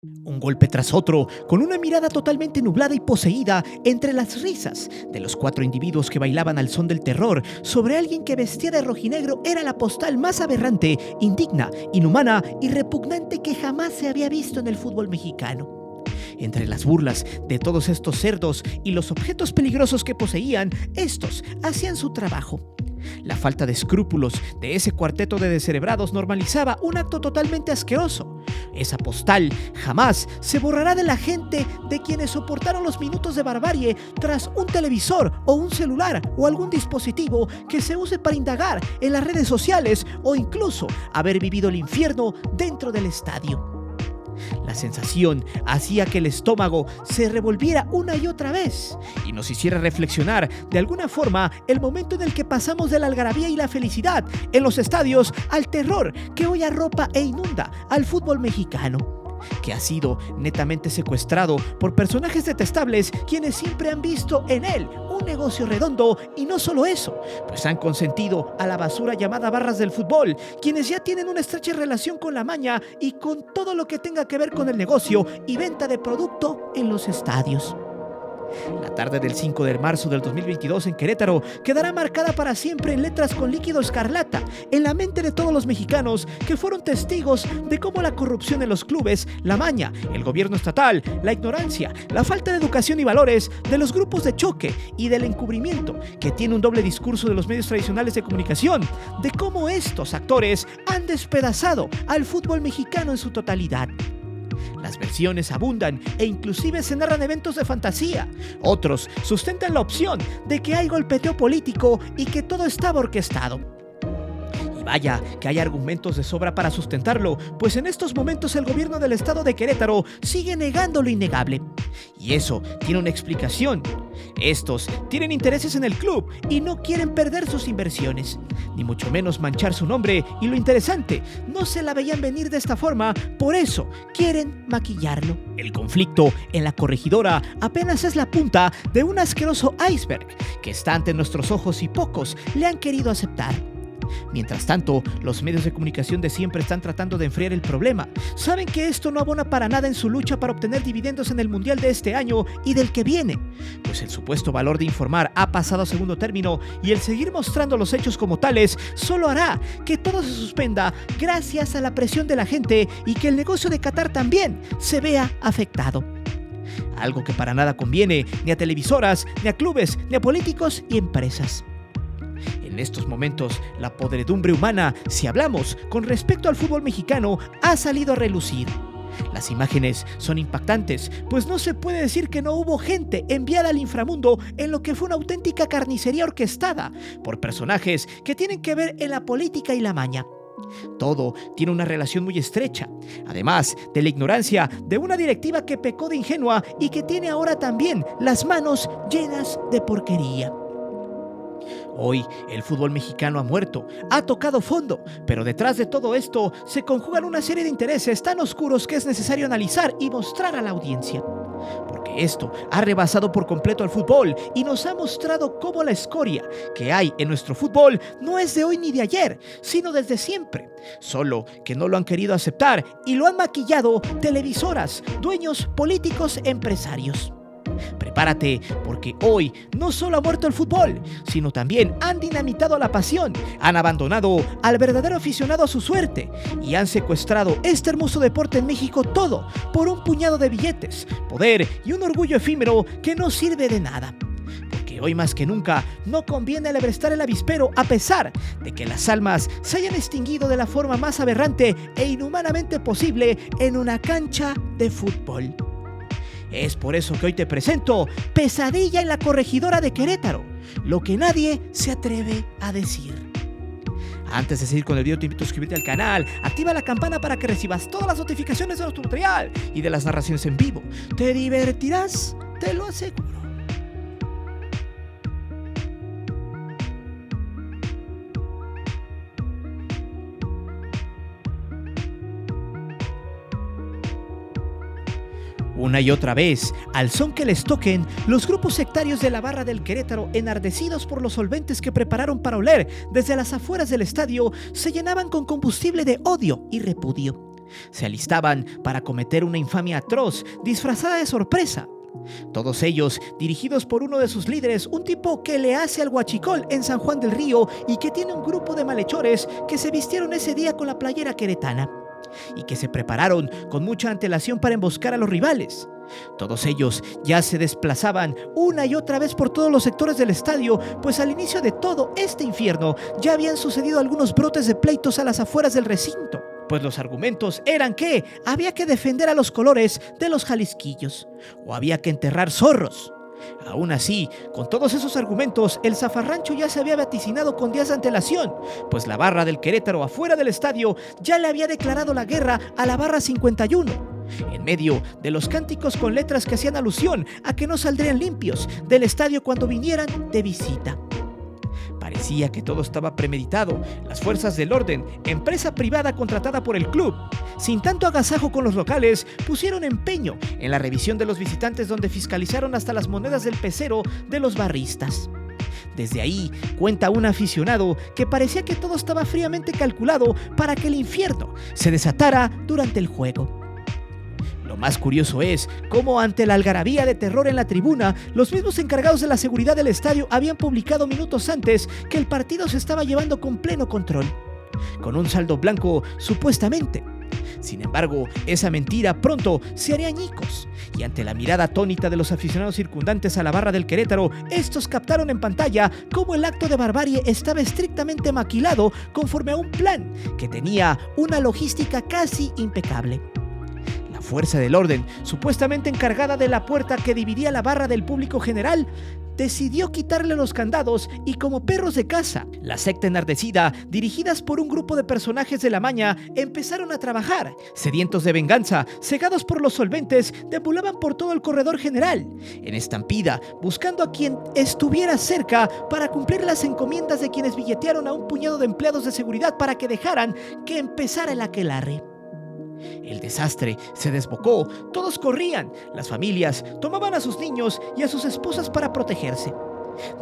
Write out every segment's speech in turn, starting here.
Un golpe tras otro, con una mirada totalmente nublada y poseída entre las risas de los cuatro individuos que bailaban al son del terror sobre alguien que vestía de rojinegro era la postal más aberrante, indigna, inhumana y repugnante que jamás se había visto en el fútbol mexicano. Entre las burlas de todos estos cerdos y los objetos peligrosos que poseían, estos hacían su trabajo. La falta de escrúpulos de ese cuarteto de descerebrados normalizaba un acto totalmente asqueroso. Esa postal jamás se borrará de la gente de quienes soportaron los minutos de barbarie tras un televisor o un celular o algún dispositivo que se use para indagar en las redes sociales o incluso haber vivido el infierno dentro del estadio. La sensación hacía que el estómago se revolviera una y otra vez y nos hiciera reflexionar de alguna forma el momento en el que pasamos de la algarabía y la felicidad en los estadios al terror que hoy arropa e inunda al fútbol mexicano, que ha sido netamente secuestrado por personajes detestables quienes siempre han visto en él un negocio redondo y no solo eso, pues han consentido a la basura llamada barras del fútbol, quienes ya tienen una estrecha relación con la maña y con todo lo que tenga que ver con el negocio y venta de producto en los estadios. La tarde del 5 de marzo del 2022 en Querétaro quedará marcada para siempre en letras con líquido escarlata en la mente de todos los mexicanos que fueron testigos de cómo la corrupción en los clubes, la maña, el gobierno estatal, la ignorancia, la falta de educación y valores de los grupos de choque y del encubrimiento que tiene un doble discurso de los medios tradicionales de comunicación, de cómo estos actores han despedazado al fútbol mexicano en su totalidad. Las versiones abundan e inclusive se narran eventos de fantasía. Otros sustentan la opción de que hay golpeteo político y que todo estaba orquestado. Y vaya que hay argumentos de sobra para sustentarlo, pues en estos momentos el gobierno del estado de Querétaro sigue negando lo innegable. Y eso tiene una explicación. Estos tienen intereses en el club y no quieren perder sus inversiones, ni mucho menos manchar su nombre, y lo interesante, no se la veían venir de esta forma, por eso quieren maquillarlo. El conflicto en la corregidora apenas es la punta de un asqueroso iceberg que está ante nuestros ojos y pocos le han querido aceptar. Mientras tanto, los medios de comunicación de siempre están tratando de enfriar el problema. Saben que esto no abona para nada en su lucha para obtener dividendos en el Mundial de este año y del que viene, pues el supuesto valor de informar ha pasado a segundo término y el seguir mostrando los hechos como tales solo hará que todo se suspenda gracias a la presión de la gente y que el negocio de Qatar también se vea afectado. Algo que para nada conviene ni a televisoras, ni a clubes, ni a políticos y empresas. En estos momentos, la podredumbre humana, si hablamos con respecto al fútbol mexicano, ha salido a relucir. Las imágenes son impactantes, pues no se puede decir que no hubo gente enviada al inframundo en lo que fue una auténtica carnicería orquestada por personajes que tienen que ver en la política y la maña. Todo tiene una relación muy estrecha, además de la ignorancia de una directiva que pecó de ingenua y que tiene ahora también las manos llenas de porquería. Hoy el fútbol mexicano ha muerto, ha tocado fondo, pero detrás de todo esto se conjugan una serie de intereses tan oscuros que es necesario analizar y mostrar a la audiencia. Porque esto ha rebasado por completo al fútbol y nos ha mostrado cómo la escoria que hay en nuestro fútbol no es de hoy ni de ayer, sino desde siempre. Solo que no lo han querido aceptar y lo han maquillado televisoras, dueños, políticos, empresarios. Prepárate, porque hoy no solo ha muerto el fútbol, sino también han dinamitado la pasión, han abandonado al verdadero aficionado a su suerte y han secuestrado este hermoso deporte en México todo por un puñado de billetes, poder y un orgullo efímero que no sirve de nada. Porque hoy más que nunca no conviene alebrestar el avispero a pesar de que las almas se hayan extinguido de la forma más aberrante e inhumanamente posible en una cancha de fútbol. Es por eso que hoy te presento Pesadilla en la corregidora de Querétaro, lo que nadie se atreve a decir. Antes de seguir con el video, te invito a suscribirte al canal, activa la campana para que recibas todas las notificaciones de nuestro tutorial y de las narraciones en vivo. Te divertirás, te lo aseguro. Una y otra vez, al son que les toquen, los grupos sectarios de la barra del Querétaro, enardecidos por los solventes que prepararon para oler desde las afueras del estadio, se llenaban con combustible de odio y repudio. Se alistaban para cometer una infamia atroz, disfrazada de sorpresa. Todos ellos dirigidos por uno de sus líderes, un tipo que le hace al huachicol en San Juan del Río y que tiene un grupo de malhechores que se vistieron ese día con la playera queretana y que se prepararon con mucha antelación para emboscar a los rivales. Todos ellos ya se desplazaban una y otra vez por todos los sectores del estadio, pues al inicio de todo este infierno ya habían sucedido algunos brotes de pleitos a las afueras del recinto. Pues los argumentos eran que había que defender a los colores de los jalisquillos o había que enterrar zorros. Aún así, con todos esos argumentos, el zafarrancho ya se había vaticinado con días de antelación, pues la barra del Querétaro afuera del estadio ya le había declarado la guerra a la barra 51. En medio de los cánticos con letras que hacían alusión a que no saldrían limpios del estadio cuando vinieran de visita. Parecía que todo estaba premeditado. Las fuerzas del orden, empresa privada contratada por el club, sin tanto agasajo con los locales, pusieron empeño en la revisión de los visitantes, donde fiscalizaron hasta las monedas del pecero de los barristas. Desde ahí, cuenta un aficionado, que parecía que todo estaba fríamente calculado para que el infierno se desatara durante el juego. Lo más curioso es cómo, ante la algarabía de terror en la tribuna, los mismos encargados de la seguridad del estadio habían publicado minutos antes que el partido se estaba llevando con pleno control, con un saldo blanco supuestamente. Sin embargo, esa mentira pronto se haría añicos, y ante la mirada atónita de los aficionados circundantes a la barra del Querétaro, estos captaron en pantalla cómo el acto de barbarie estaba estrictamente maquilado conforme a un plan que tenía una logística casi impecable. La fuerza del orden, supuestamente encargada de la puerta que dividía la barra del público general, decidió quitarle los candados y, como perros de caza, la secta enardecida, dirigidas por un grupo de personajes de la maña, empezaron a trabajar. Sedientos de venganza, cegados por los solventes, deambulaban por todo el corredor general, en estampida, buscando a quien estuviera cerca para cumplir las encomiendas de quienes billetearon a un puñado de empleados de seguridad para que dejaran que empezara el aquelarre. El desastre se desbocó, todos corrían, las familias tomaban a sus niños y a sus esposas para protegerse.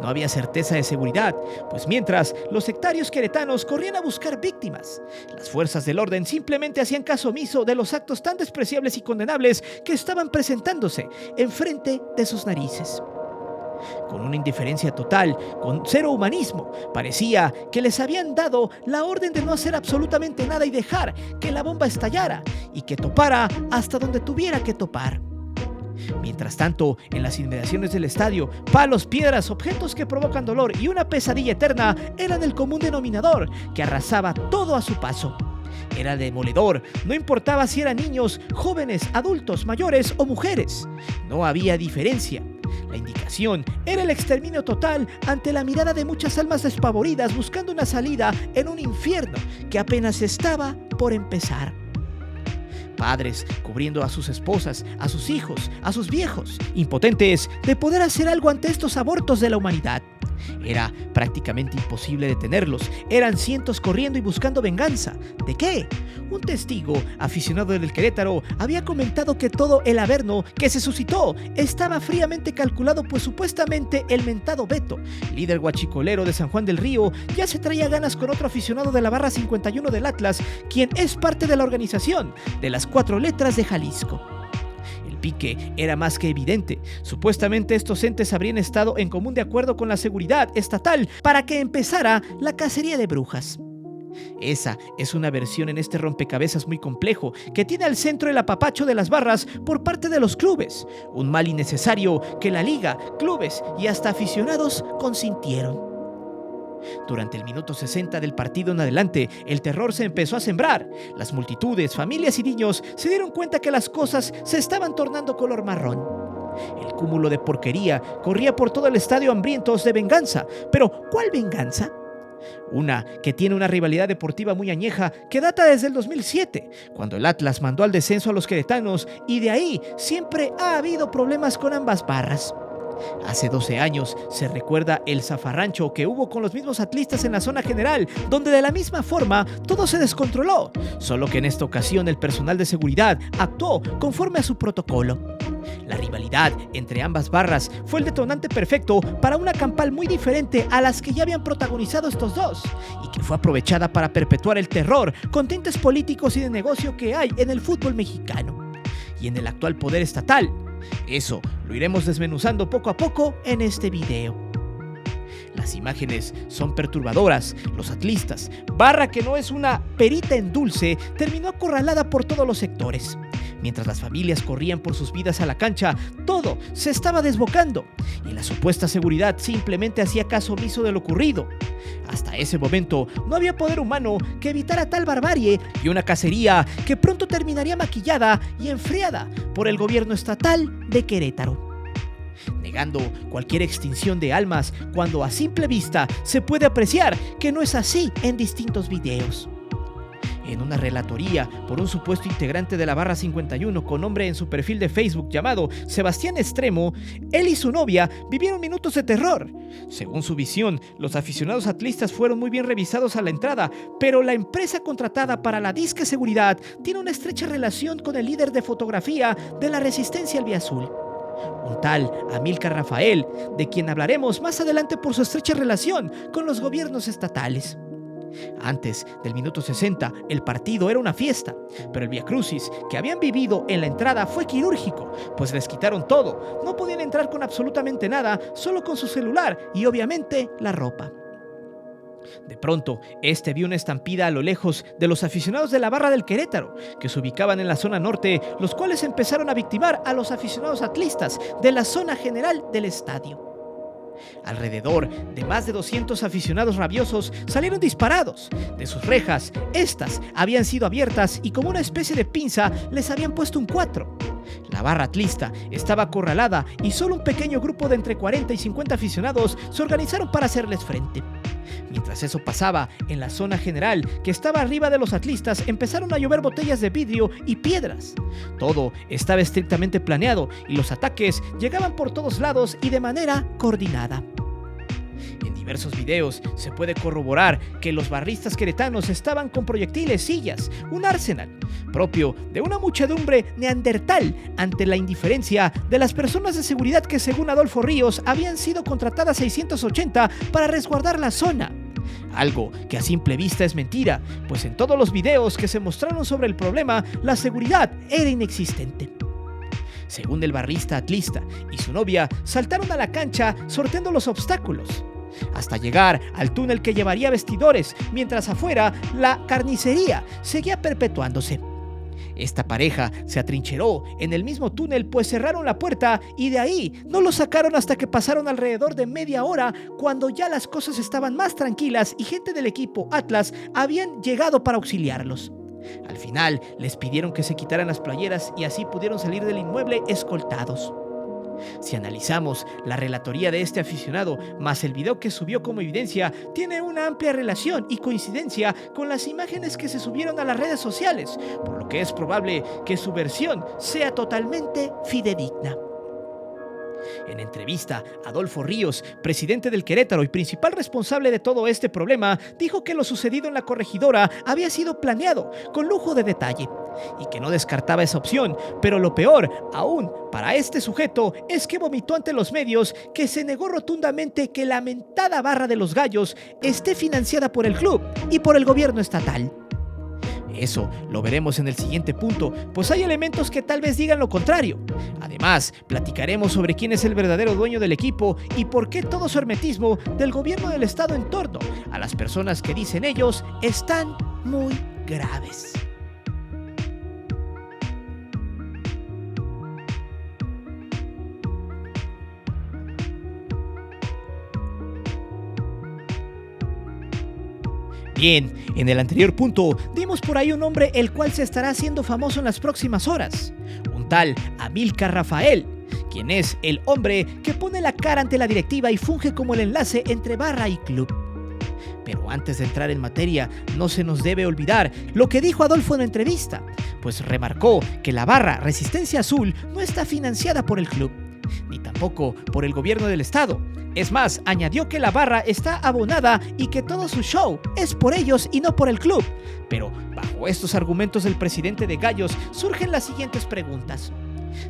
No había certeza de seguridad, pues mientras los sectarios queretanos corrían a buscar víctimas, las fuerzas del orden simplemente hacían caso omiso de los actos tan despreciables y condenables que estaban presentándose enfrente de sus narices. Con una indiferencia total, con cero humanismo, parecía que les habían dado la orden de no hacer absolutamente nada y dejar que la bomba estallara y que topara hasta donde tuviera que topar. Mientras tanto, en las inmediaciones del estadio, palos, piedras, objetos que provocan dolor y una pesadilla eterna eran el común denominador que arrasaba todo a su paso. Era demoledor, no importaba si eran niños, jóvenes, adultos, mayores o mujeres. No había diferencia. La indicación era el exterminio total ante la mirada de muchas almas despavoridas buscando una salida en un infierno que apenas estaba por empezar. Padres cubriendo a sus esposas, a sus hijos, a sus viejos, impotentes de poder hacer algo ante estos abortos de la humanidad. Era prácticamente imposible detenerlos. Eran cientos corriendo y buscando venganza. ¿De qué? Un testigo, aficionado del Querétaro, había comentado que todo el averno que se suscitó estaba fríamente calculado, pues supuestamente el mentado Beto, líder guachicolero de San Juan del Río, ya se traía ganas con otro aficionado de la barra 51 del Atlas, quien es parte de la organización de las 4 letras de Jalisco. El pique era más que evidente. Supuestamente estos entes habrían estado en común de acuerdo con la seguridad estatal para que empezara la cacería de brujas. Esa es una versión en este rompecabezas muy complejo que tiene al centro el apapacho de las barras por parte de los clubes, un mal innecesario que la liga, clubes y hasta aficionados consintieron. Durante el minuto 60 del partido en adelante, el terror se empezó a sembrar. Las multitudes, familias y niños se dieron cuenta que las cosas se estaban tornando color marrón. El cúmulo de porquería corría por todo el estadio hambrientos de venganza. ¿Pero cuál venganza? Una que tiene una rivalidad deportiva muy añeja que data desde el 2007, cuando el Atlas mandó al descenso a los queretanos, y de ahí siempre ha habido problemas con ambas barras. Hace 12 años se recuerda el zafarrancho que hubo con los mismos atlistas en la zona general, donde de la misma forma todo se descontroló, solo que en esta ocasión el personal de seguridad actuó conforme a su protocolo. La rivalidad entre ambas barras fue el detonante perfecto para una campal muy diferente a las que ya habían protagonizado estos dos, y que fue aprovechada para perpetuar el terror con tintes políticos y de negocio que hay en el fútbol mexicano y en el actual poder estatal. Eso lo iremos desmenuzando poco a poco en este video. Las imágenes son perturbadoras. Los atlistas, barra que no es una perita en dulce, terminó acorralada por todos los sectores. Mientras las familias corrían por sus vidas a la cancha, todo se estaba desbocando y la supuesta seguridad simplemente hacía caso omiso de lo ocurrido. Hasta ese momento no había poder humano que evitara tal barbarie y una cacería que pronto terminaría maquillada y enfriada por el gobierno estatal de Querétaro, negando cualquier extinción de almas cuando a simple vista se puede apreciar que no es así en distintos videos. En una relatoría por un supuesto integrante de la barra 51 con nombre en su perfil de Facebook llamado Sebastián Extremo, él y su novia vivieron minutos de terror. Según su visión, los aficionados atlistas fueron muy bien revisados a la entrada, pero la empresa contratada para la disque seguridad tiene una estrecha relación con el líder de fotografía de la Resistencia Albiazul, un tal Amílcar Rafael, de quien hablaremos más adelante por su estrecha relación con los gobiernos estatales. Antes del minuto 60, el partido era una fiesta, pero el viacrucis que habían vivido en la entrada fue quirúrgico, pues les quitaron todo. No podían entrar con absolutamente nada, solo con su celular y obviamente la ropa. De pronto, vio una estampida a lo lejos de los aficionados de la barra del Querétaro, que se ubicaban en la zona norte, los cuales empezaron a victimar a los aficionados atlistas de la zona general del estadio. Alrededor de más de 200 aficionados rabiosos salieron disparados. De sus rejas, estas habían sido abiertas y como una especie de pinza les habían puesto un 4. La barra atlista estaba acorralada y solo un pequeño grupo de entre 40 y 50 aficionados se organizaron para hacerles frente. Mientras eso pasaba, en la zona general que estaba arriba de los atlistas empezaron a llover botellas de vidrio y piedras. Todo estaba estrictamente planeado y los ataques llegaban por todos lados y de manera coordinada. En diversos videos se puede corroborar que los barristas queretanos estaban con proyectiles, sillas, un arsenal propio de una muchedumbre neandertal ante la indiferencia de las personas de seguridad que, según Adolfo Ríos, habían sido contratadas 680 para resguardar la zona. Algo que a simple vista es mentira, pues en todos los videos que se mostraron sobre el problema, la seguridad era inexistente. Según el barrista atlista y su novia, saltaron a la cancha sorteando los obstáculos, hasta llegar al túnel que llevaría vestidores, mientras afuera la carnicería seguía perpetuándose. Esta pareja se atrincheró en el mismo túnel, pues cerraron la puerta y de ahí no lo sacaron hasta que pasaron alrededor de media hora, cuando ya las cosas estaban más tranquilas y gente del equipo Atlas habían llegado para auxiliarlos. Al final les pidieron que se quitaran las playeras y así pudieron salir del inmueble escoltados. Si analizamos la relatoría de este aficionado más el video que subió como evidencia, tiene una amplia relación y coincidencia con las imágenes que se subieron a las redes sociales, por lo que es probable que su versión sea totalmente fidedigna. En entrevista, Adolfo Ríos, presidente del Querétaro y principal responsable de todo este problema, dijo que lo sucedido en la corregidora había sido planeado con lujo de detalle y que no descartaba esa opción, pero lo peor aún para este sujeto es que vomitó ante los medios que se negó rotundamente que la mentada barra de los Gallos esté financiada por el club y por el gobierno estatal. Eso lo veremos en el siguiente punto, pues hay elementos que tal vez digan lo contrario. Además, platicaremos sobre quién es el verdadero dueño del equipo y por qué todo su hermetismo del gobierno del estado en torno a las personas que dicen ellos están muy graves. Bien, en el anterior punto dimos por ahí un nombre el cual se estará haciendo famoso en las próximas horas, un tal Amílcar Rafael, quien es el hombre que pone la cara ante la directiva y funge como el enlace entre barra y club. Pero antes de entrar en materia, no se nos debe olvidar lo que dijo Adolfo en la entrevista, pues remarcó que la barra Resistencia Azul no está financiada por el club, ni tampoco por el gobierno del estado. Es más, añadió que la barra está abonada y que todo su show es por ellos y no por el club. Pero bajo estos argumentos del presidente de Gallos surgen las siguientes preguntas.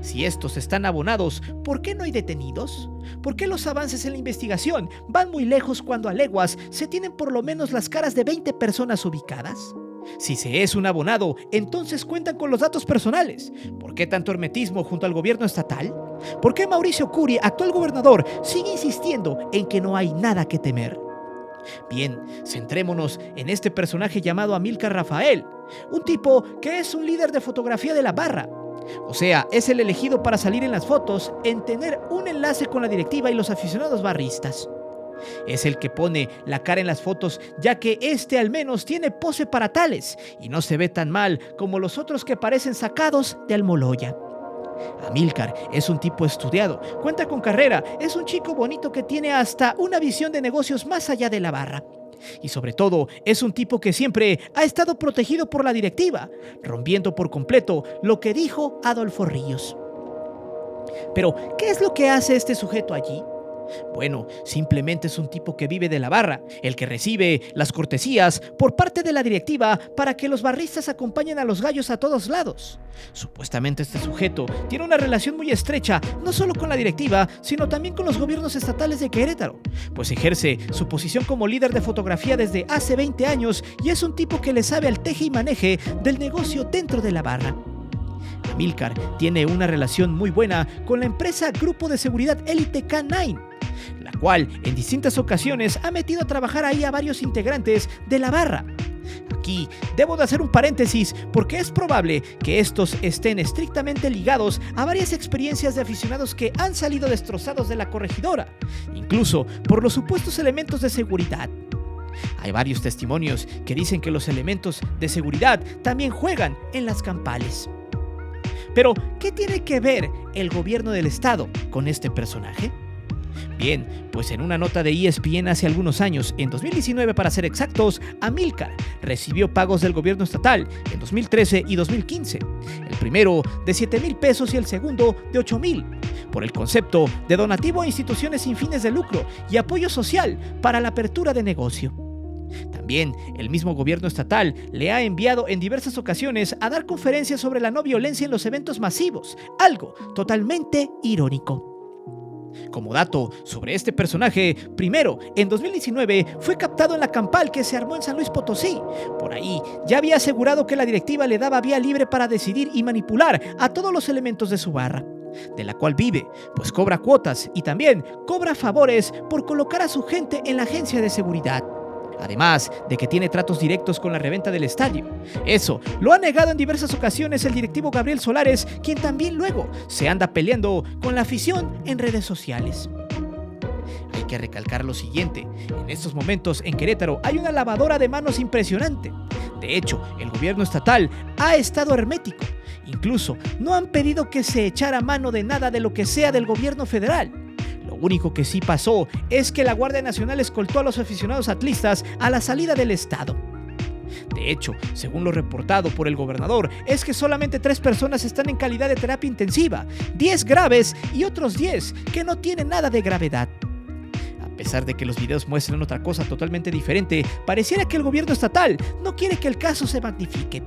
Si estos están abonados, ¿por qué no hay detenidos? ¿Por qué los avances en la investigación van muy lejos cuando a leguas se tienen por lo menos las caras de 20 personas ubicadas? Si se es un abonado, entonces cuentan con los datos personales. ¿Por qué tanto hermetismo junto al gobierno estatal? ¿Por qué Mauricio Curi, actual gobernador, sigue insistiendo en que no hay nada que temer? Bien, centrémonos en este personaje llamado Amílcar Rafael, un tipo que es un líder de fotografía de la barra. O sea, es el elegido para salir en las fotos en tener un enlace con la directiva y los aficionados barristas. Es el que pone la cara en las fotos, ya que este al menos tiene pose para tales y no se ve tan mal como los otros que parecen sacados de Almoloya. Amílcar es un tipo estudiado, cuenta con carrera, es un chico bonito que tiene hasta una visión de negocios más allá de la barra. Y sobre todo, es un tipo que siempre ha estado protegido por la directiva, rompiendo por completo lo que dijo Adolfo Ríos. Pero, ¿qué es lo que hace este sujeto allí? Bueno, simplemente es un tipo que vive de la barra, el que recibe las cortesías por parte de la directiva para que los barristas acompañen a los gallos a todos lados. Supuestamente este sujeto tiene una relación muy estrecha, no solo con la directiva, sino también con los gobiernos estatales de Querétaro, pues ejerce su posición como líder de fotografía desde hace 20 años y es un tipo que le sabe al teje y maneje del negocio dentro de la barra. Amílcar tiene una relación muy buena con la empresa Grupo de Seguridad Élite K9, la cual en distintas ocasiones ha metido a trabajar ahí a varios integrantes de la barra. Aquí debo de hacer un paréntesis porque es probable que estos estén estrictamente ligados a varias experiencias de aficionados que han salido destrozados de la corregidora, incluso por los supuestos elementos de seguridad. Hay varios testimonios que dicen que los elementos de seguridad también juegan en las campales. Pero, ¿qué tiene que ver el gobierno del estado con este personaje? Bien, pues en una nota de ESPN hace algunos años, en 2019 para ser exactos, Amílcar recibió pagos del gobierno estatal en 2013 y 2015, el primero de 7,000 pesos y el segundo de 8,000, por el concepto de donativo a instituciones sin fines de lucro y apoyo social para la apertura de negocio. También el mismo gobierno estatal le ha enviado en diversas ocasiones a dar conferencias sobre la no violencia en los eventos masivos, algo totalmente irónico. Como dato sobre este personaje, primero, en 2019 fue captado en la campal que se armó en San Luis Potosí. Por ahí ya había asegurado que la directiva le daba vía libre para decidir y manipular a todos los elementos de su barra, de la cual vive, pues cobra cuotas y también cobra favores por colocar a su gente en la agencia de seguridad. Además de que tiene tratos directos con la reventa del estadio. Eso lo ha negado en diversas ocasiones el directivo Gabriel Solares, quien también luego se anda peleando con la afición en redes sociales. Hay que recalcar lo siguiente: en estos momentos en Querétaro hay una lavadora de manos impresionante. De hecho, el gobierno estatal ha estado hermético. Incluso no han pedido que se echara mano de nada de lo que sea del gobierno federal. Lo único que sí pasó es que la Guardia Nacional escoltó a los aficionados atlistas a la salida del estado. De hecho, según lo reportado por el gobernador, es que solamente 3 personas están en calidad de terapia intensiva, 10 graves y otros 10 que no tienen nada de gravedad. A pesar de que los videos muestran otra cosa totalmente diferente, pareciera que el gobierno estatal no quiere que el caso se magnifique.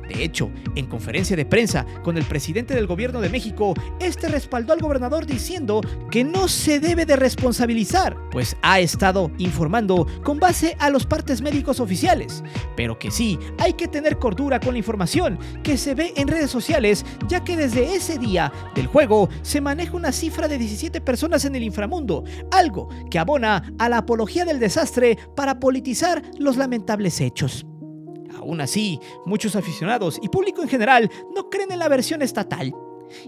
De hecho, en conferencia de prensa con el presidente del gobierno de México, este respaldó al gobernador diciendo que no se debe de responsabilizar, pues ha estado informando con base a los partes médicos oficiales, pero que sí hay que tener cordura con la información que se ve en redes sociales, ya que desde ese día del juego se maneja una cifra de 17 personas en el inframundo, algo que abona a la apología del desastre para politizar los lamentables hechos. Aún así, muchos aficionados y público en general no creen en la versión estatal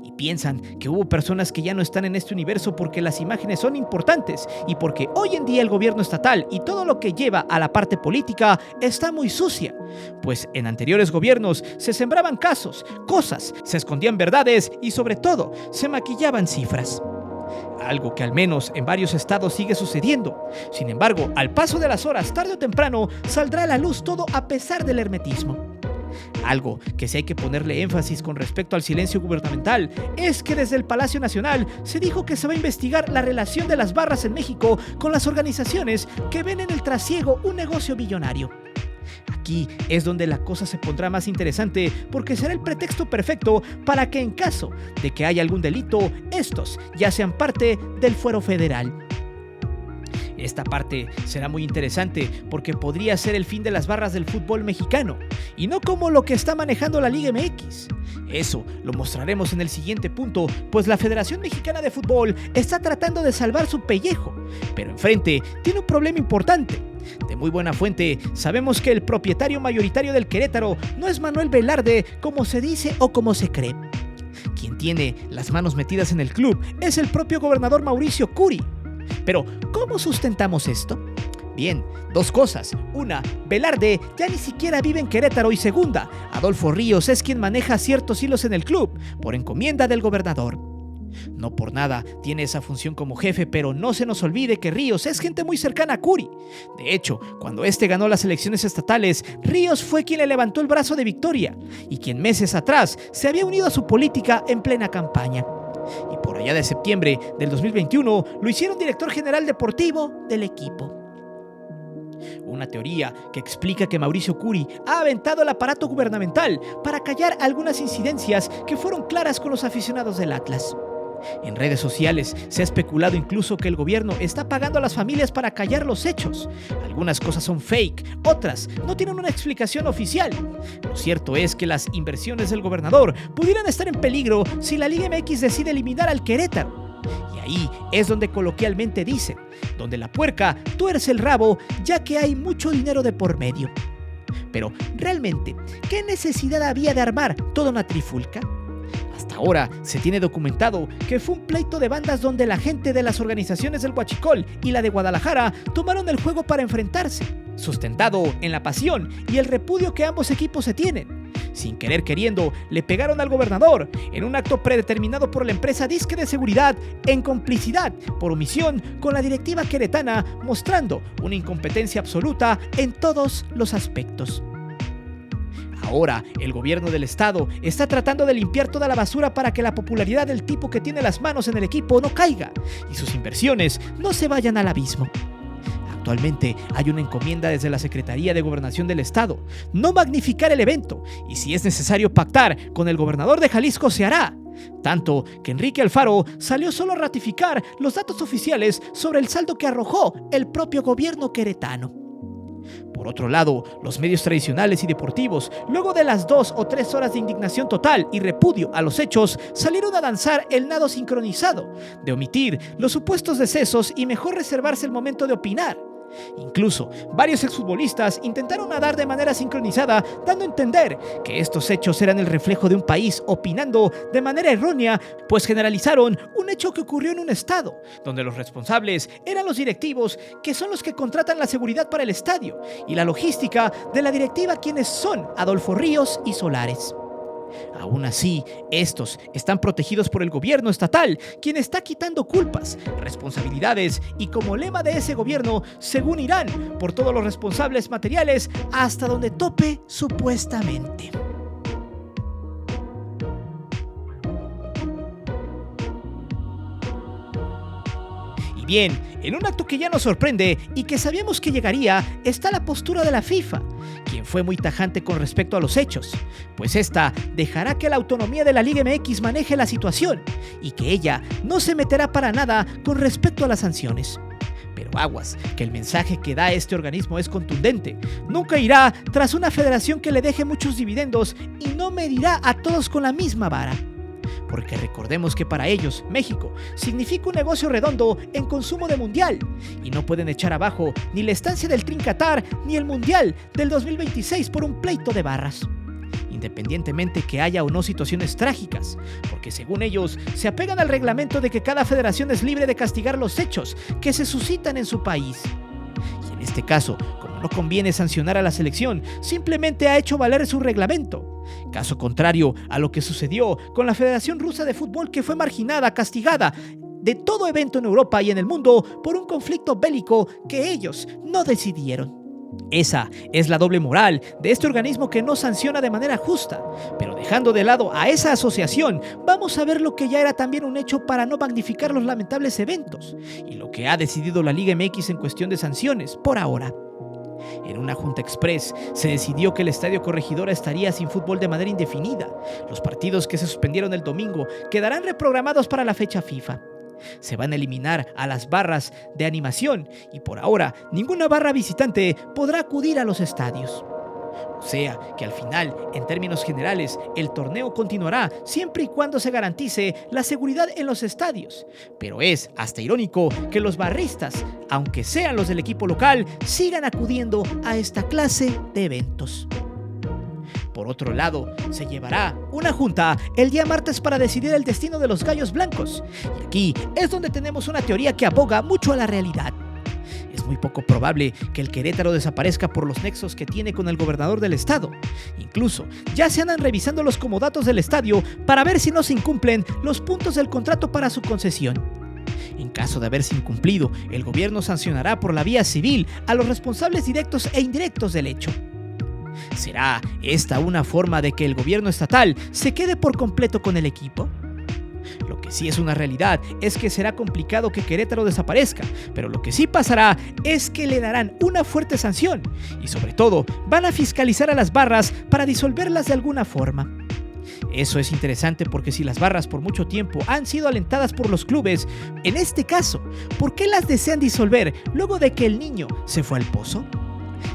y piensan que hubo personas que ya no están en este universo porque las imágenes son importantes y porque hoy en día el gobierno estatal y todo lo que lleva a la parte política está muy sucia, pues en anteriores gobiernos se sembraban casos, cosas, se escondían verdades y sobre todo se maquillaban cifras. Algo que al menos en varios estados sigue sucediendo. Sin embargo, al paso de las horas, tarde o temprano, saldrá a la luz todo a pesar del hermetismo. Algo que sí hay que ponerle énfasis con respecto al silencio gubernamental es que desde el Palacio Nacional se dijo que se va a investigar la relación de las barras en México con las organizaciones que ven en el trasiego un negocio billonario. Aquí es donde la cosa se pondrá más interesante porque será el pretexto perfecto para que en caso de que haya algún delito, estos ya sean parte del fuero federal. Esta parte será muy interesante porque podría ser el fin de las barras del fútbol mexicano y no como lo que está manejando la Liga MX. Eso lo mostraremos en el siguiente punto, pues la Federación Mexicana de Fútbol está tratando de salvar su pellejo, pero enfrente tiene un problema importante. De muy buena fuente sabemos que el propietario mayoritario del Querétaro no es Manuel Velarde como se dice o como se cree. Quien tiene las manos metidas en el club es el propio gobernador Mauricio Curi. Pero, ¿cómo sustentamos esto? Bien, dos cosas. Una, Velarde ya ni siquiera vive en Querétaro y segunda, Adolfo Ríos es quien maneja ciertos hilos en el club, por encomienda del gobernador. No por nada tiene esa función como jefe, pero no se nos olvide que Ríos es gente muy cercana a Curi. De hecho, cuando este ganó las elecciones estatales, Ríos fue quien le levantó el brazo de victoria y quien meses atrás se había unido a su política en plena campaña. Y por allá de septiembre del 2021 lo hicieron director general deportivo del equipo. Una teoría que explica que Mauricio Curi ha aventado el aparato gubernamental para callar algunas incidencias que fueron claras con los aficionados del Atlas. En redes sociales se ha especulado incluso que el gobierno está pagando a las familias para callar los hechos. Algunas cosas son fake, otras no tienen una explicación oficial. Lo cierto es que las inversiones del gobernador pudieran estar en peligro si la Liga MX decide eliminar al Querétaro. Y ahí es donde coloquialmente dicen, donde la puerca tuerce el rabo, ya que hay mucho dinero de por medio. Pero, realmente, ¿qué necesidad había de armar toda una trifulca? Hasta ahora se tiene documentado que fue un pleito de bandas donde la gente de las organizaciones del Huachicol y la de Guadalajara tomaron el juego para enfrentarse, sustentado en la pasión y el repudio que ambos equipos se tienen. Sin querer queriendo, le pegaron al gobernador en un acto predeterminado por la empresa Disque de Seguridad en complicidad por omisión con la directiva queretana, mostrando una incompetencia absoluta en todos los aspectos. Ahora, el gobierno del estado está tratando de limpiar toda la basura para que la popularidad del tipo que tiene las manos en el equipo no caiga y sus inversiones no se vayan al abismo. Actualmente hay una encomienda desde la Secretaría de Gobernación del Estado, no magnificar el evento, y si es necesario pactar con el gobernador de Jalisco se hará. Tanto que Enrique Alfaro salió solo a ratificar los datos oficiales sobre el saldo que arrojó el propio gobierno queretano. Por otro lado, los medios tradicionales y deportivos, luego de las 2 o 3 horas de indignación total y repudio a los hechos, salieron a danzar el nado sincronizado, de omitir los supuestos decesos y mejor reservarse el momento de opinar. Incluso, varios exfutbolistas intentaron nadar de manera sincronizada, dando a entender que estos hechos eran el reflejo de un país opinando de manera errónea, pues generalizaron un hecho que ocurrió en un estado, donde los responsables eran los directivos, que son los que contratan la seguridad para el estadio, y la logística de la directiva, quienes son Adolfo Ríos y Solares. Aún así, estos están protegidos por el gobierno estatal, quien está quitando culpas, responsabilidades y como lema de ese gobierno, según irán por todos los responsables materiales hasta donde tope supuestamente. Bien, en un acto que ya nos sorprende y que sabíamos que llegaría, está la postura de la FIFA, quien fue muy tajante con respecto a los hechos, pues esta dejará que la autonomía de la Liga MX maneje la situación y que ella no se meterá para nada con respecto a las sanciones. Pero aguas, que el mensaje que da este organismo es contundente. Nunca irá tras una federación que le deje muchos dividendos y no medirá a todos con la misma vara. Porque recordemos que para ellos, México, significa un negocio redondo en consumo de mundial, y no pueden echar abajo ni la estancia del Tri Qatar ni el mundial del 2026 por un pleito de barras. Independientemente que haya o no situaciones trágicas, porque según ellos se apegan al reglamento de que cada federación es libre de castigar los hechos que se suscitan en su país. Y en este caso, como no conviene sancionar a la selección, simplemente ha hecho valer su reglamento. Caso contrario a lo que sucedió con la Federación Rusa de Fútbol, que fue marginada, castigada de todo evento en Europa y en el mundo por un conflicto bélico que ellos no decidieron. Esa es la doble moral de este organismo que no sanciona de manera justa. Pero dejando de lado a esa asociación, vamos a ver lo que ya era también un hecho para no magnificar los lamentables eventos y lo que ha decidido la Liga MX en cuestión de sanciones por ahora. En una junta express se decidió que el Estadio Corregidora estaría sin fútbol de manera indefinida. Los partidos que se suspendieron el domingo quedarán reprogramados para la fecha FIFA. Se van a eliminar a las barras de animación y por ahora ninguna barra visitante podrá acudir a los estadios. O sea que al final, en términos generales, el torneo continuará siempre y cuando se garantice la seguridad en los estadios. Pero es hasta irónico que los barristas, aunque sean los del equipo local, sigan acudiendo a esta clase de eventos. Por otro lado, se llevará una junta el día martes para decidir el destino de los Gallos Blancos. Y aquí es donde tenemos una teoría que aboga mucho a la realidad. Es muy poco probable que el Querétaro desaparezca por los nexos que tiene con el gobernador del estado. Incluso, ya se andan revisando los comodatos del estadio para ver si no se incumplen los puntos del contrato para su concesión. En caso de haberse incumplido, el gobierno sancionará por la vía civil a los responsables directos e indirectos del hecho. ¿Será esta una forma de que el gobierno estatal se quede por completo con el equipo? Lo que sí es una realidad es que será complicado que Querétaro desaparezca, pero lo que sí pasará es que le darán una fuerte sanción y sobre todo van a fiscalizar a las barras para disolverlas de alguna forma. Eso es interesante porque si las barras por mucho tiempo han sido alentadas por los clubes, en este caso, ¿por qué las desean disolver luego de que el niño se fue al pozo?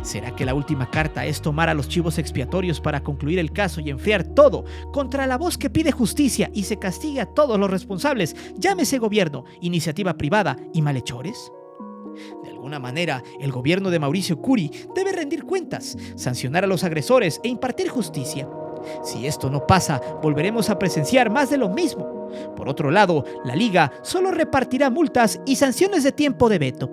¿Será que la última carta es tomar a los chivos expiatorios para concluir el caso y enfriar todo contra la voz que pide justicia y se castigue a todos los responsables, llámese gobierno, iniciativa privada y malhechores? De alguna manera, el gobierno de Mauricio Curi debe rendir cuentas, sancionar a los agresores e impartir justicia. Si esto no pasa, volveremos a presenciar más de lo mismo. Por otro lado, la liga solo repartirá multas y sanciones de tiempo de veto.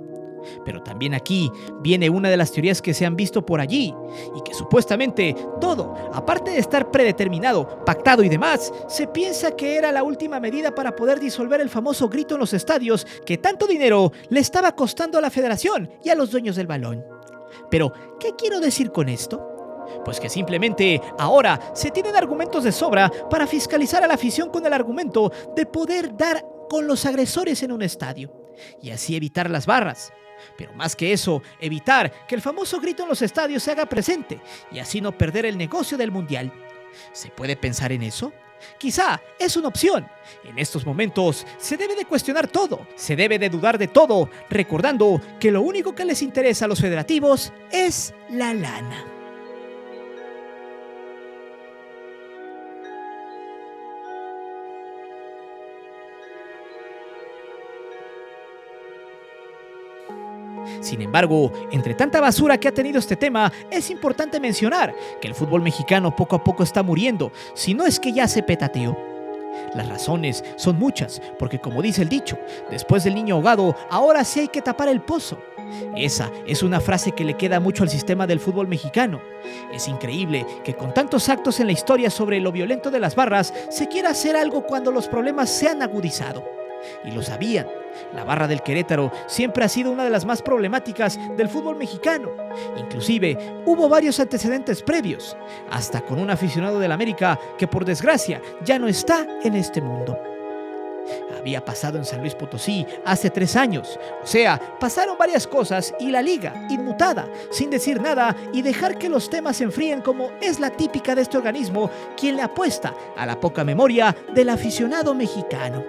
Pero también aquí viene una de las teorías que se han visto por allí y que supuestamente todo, aparte de estar predeterminado, pactado y demás, se piensa que era la última medida para poder disolver el famoso grito en los estadios que tanto dinero le estaba costando a la federación y a los dueños del balón. Pero, ¿qué quiero decir con esto? Pues que simplemente ahora se tienen argumentos de sobra para fiscalizar a la afición con el argumento de poder dar con los agresores en un estadio y así evitar las barras. Pero más que eso, evitar que el famoso grito en los estadios se haga presente y así no perder el negocio del mundial. ¿Se puede pensar en eso? Quizá es una opción. En estos momentos se debe de cuestionar todo, se debe de dudar de todo, recordando que lo único que les interesa a los federativos es la lana. Sin embargo, entre tanta basura que ha tenido este tema, es importante mencionar que el fútbol mexicano poco a poco está muriendo, si no es que ya se petateó. Las razones son muchas, porque como dice el dicho, después del niño ahogado, ahora sí hay que tapar el pozo. Esa es una frase que le queda mucho al sistema del fútbol mexicano. Es increíble que con tantos actos en la historia sobre lo violento de las barras, se quiera hacer algo cuando los problemas se han agudizado. Y lo sabían. La barra del Querétaro siempre ha sido una de las más problemáticas del fútbol mexicano. Inclusive hubo varios antecedentes previos, hasta con un aficionado del América que por desgracia ya no está en este mundo. Había pasado en San Luis Potosí hace 3 años, o sea, pasaron varias cosas y la liga, inmutada, sin decir nada y dejar que los temas se enfríen como es la típica de este organismo, quien le apuesta a la poca memoria del aficionado mexicano.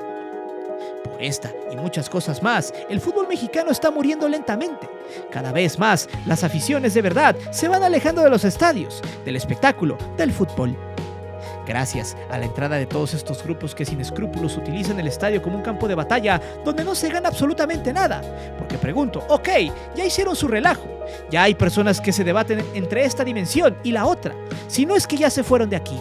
Por esta y muchas cosas más, el fútbol mexicano está muriendo lentamente. Cada vez más, las aficiones de verdad se van alejando de los estadios, del espectáculo, del fútbol. Gracias a la entrada de todos estos grupos que sin escrúpulos utilizan el estadio como un campo de batalla donde no se gana absolutamente nada. Porque pregunto, ok, ya hicieron su relajo, ya hay personas que se debaten entre esta dimensión y la otra, si no es que ya se fueron de aquí.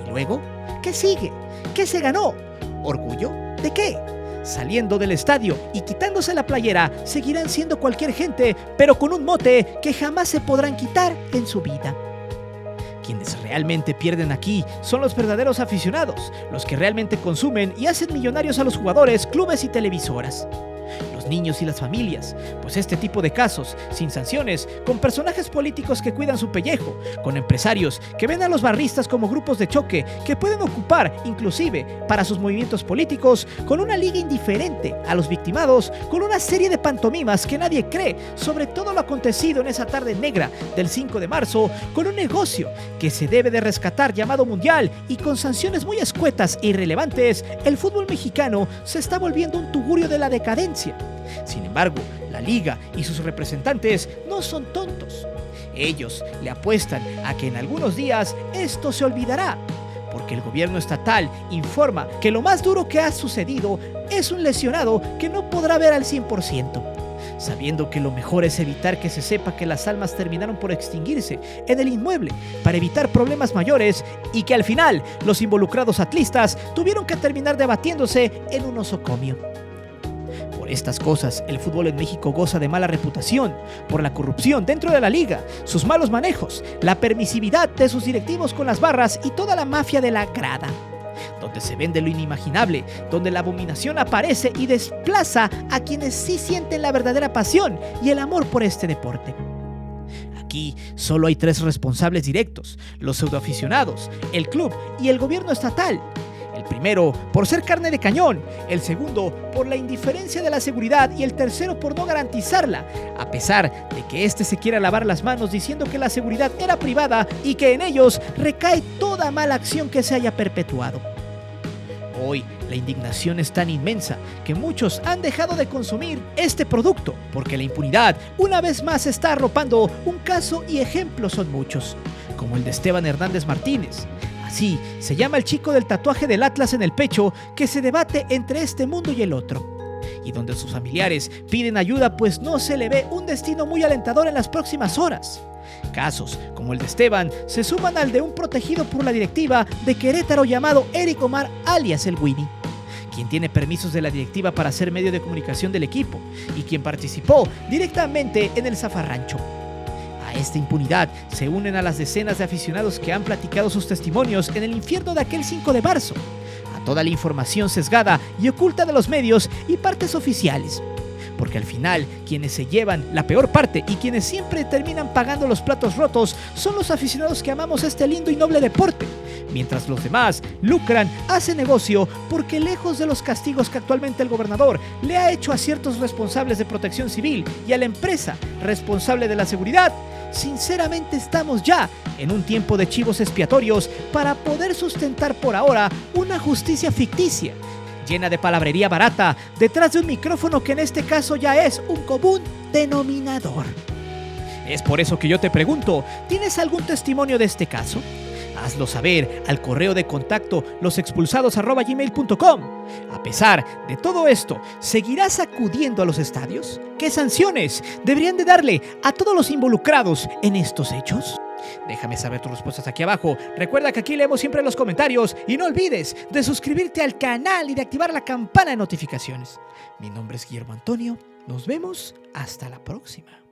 ¿Y luego? ¿Qué sigue? ¿Qué se ganó? ¿Orgullo? ¿De qué? Saliendo del estadio y quitándose la playera, seguirán siendo cualquier gente, pero con un mote que jamás se podrán quitar en su vida. Quienes realmente pierden aquí son los verdaderos aficionados, los que realmente consumen y hacen millonarios a los jugadores, clubes y televisoras. Los los niños y las familias, pues este tipo de casos, sin sanciones, con personajes políticos que cuidan su pellejo, con empresarios que ven a los barristas como grupos de choque que pueden ocupar, inclusive, para sus movimientos políticos, con una liga indiferente a los victimados, con una serie de pantomimas que nadie cree sobre todo lo acontecido en esa tarde negra del 5 de marzo, con un negocio que se debe de rescatar llamado mundial y con sanciones muy escuetas e irrelevantes, el fútbol mexicano se está volviendo un tugurio de la decadencia. Sin embargo, la liga y sus representantes no son tontos. Ellos le apuestan a que en algunos días esto se olvidará, porque el gobierno estatal informa que lo más duro que ha sucedido es un lesionado que no podrá ver al 100%, sabiendo que lo mejor es evitar que se sepa que las almas terminaron por extinguirse en el inmueble para evitar problemas mayores y que al final los involucrados atlistas tuvieron que terminar debatiéndose en un osocomio. Por estas cosas, el fútbol en México goza de mala reputación, por la corrupción dentro de la liga, sus malos manejos, la permisividad de sus directivos con las barras y toda la mafia de la grada, donde se vende lo inimaginable, donde la abominación aparece y desplaza a quienes sí sienten la verdadera pasión y el amor por este deporte. Aquí solo hay 3 responsables directos: los pseudoaficionados, el club y el gobierno estatal. El primero por ser carne de cañón, el segundo por la indiferencia de la seguridad y el tercero por no garantizarla, a pesar de que este se quiera lavar las manos diciendo que la seguridad era privada y que en ellos recae toda mala acción que se haya perpetuado. Hoy la indignación es tan inmensa que muchos han dejado de consumir este producto porque la impunidad una vez más está arropando un caso y ejemplos son muchos, como el de Esteban Hernández Martínez. Así se llama el chico del tatuaje del Atlas en el pecho que se debate entre este mundo y el otro, y donde sus familiares piden ayuda pues no se le ve un destino muy alentador en las próximas horas. Casos como el de Esteban se suman al de un protegido por la directiva de Querétaro llamado Eric Omar alias el Winnie, quien tiene permisos de la directiva para ser medio de comunicación del equipo y quien participó directamente en el zafarrancho. A esta impunidad se unen a las decenas de aficionados que han platicado sus testimonios en el infierno de aquel 5 de marzo, a toda la información sesgada y oculta de los medios y partes oficiales, porque al final quienes se llevan la peor parte y quienes siempre terminan pagando los platos rotos son los aficionados que amamos este lindo y noble deporte, mientras los demás lucran, hacen negocio, porque lejos de los castigos que actualmente el gobernador le ha hecho a ciertos responsables de protección civil y a la empresa responsable de la seguridad, sinceramente estamos ya en un tiempo de chivos expiatorios para poder sustentar por ahora una justicia ficticia, llena de palabrería barata, detrás de un micrófono que en este caso ya es un común denominador. Es por eso que yo te pregunto, ¿tienes algún testimonio de este caso? Hazlo saber al correo de contacto losexpulsados@gmail.com. A pesar de todo esto, ¿seguirás acudiendo a los estadios? ¿Qué sanciones deberían de darle a todos los involucrados en estos hechos? Déjame saber tus respuestas aquí abajo. Recuerda que aquí leemos siempre los comentarios y no olvides de suscribirte al canal y de activar la campana de notificaciones. Mi nombre es Guillermo Antonio. Nos vemos hasta la próxima.